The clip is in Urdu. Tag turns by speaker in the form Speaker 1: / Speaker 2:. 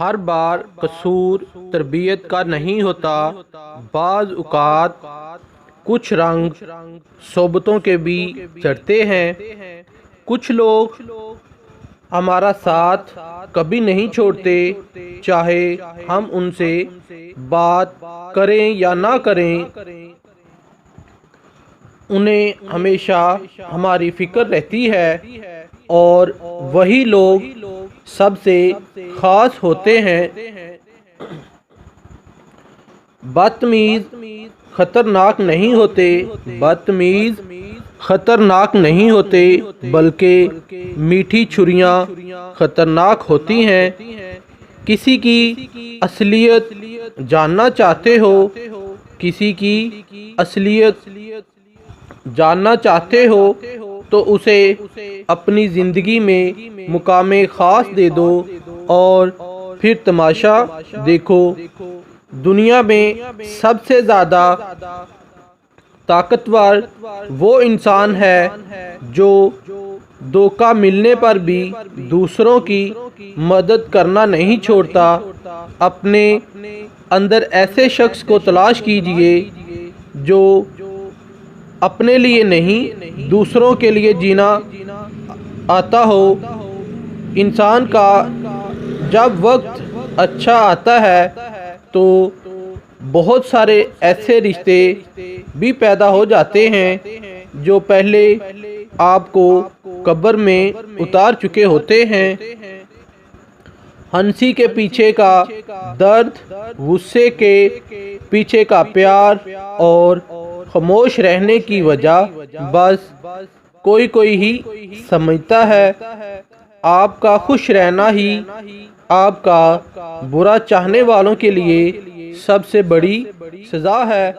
Speaker 1: ہر بار قصور تربیت کا نہیں ہوتا۔ بعض اوقات کچھ رنگ صحبتوں کے بھی چڑھتے ہیں۔ کچھ لوگ ہمارا ساتھ کبھی نہیں چھوڑتے، چاہے ہم ان سے بات کریں یا نہ کریں۔ انہیں ہمیشہ ہماری فکر رہتی ہے، اور وہی لوگ سب سے خاص ہوتے ہیں۔ بدتمیز خطرناک نہیں ہوتے، بدتمیز خطرناک نہیں ہوتے، بلکہ میٹھی چھریاں خطرناک ہوتی ہیں۔ کسی کی اصلیت جاننا چاہتے ہو، کسی کی اصلیت جاننا چاہتے ہو تو اسے اپنی زندگی میں مقام خاص دے دو، اور پھر تماشا دیکھو۔ دنیا میں سب سے زیادہ طاقتور وہ انسان ہے جو دھوکہ ملنے پر بھی دوسروں کی مدد کرنا نہیں چھوڑتا۔ اپنے اندر ایسے شخص کو تلاش کیجئے جو اپنے لیے نہیں دوسروں کے لیے جینا آتا ہو۔ انسان کا جب وقت اچھا آتا ہے تو بہت سارے ایسے رشتے بھی پیدا ہو جاتے ہیں جو پہلے آپ کو قبر میں اتار چکے ہوتے ہیں۔ ہنسی کے پیچھے کا درد، غصے کے پیچھے کا پیار، اور خاموش رہنے کی وجہ بس کوئی ہی سمجھتا ہے۔ آپ کا خوش رہنا ہی آپ کا برا چاہنے والوں کے لیے سب سے بڑی سزا ہے۔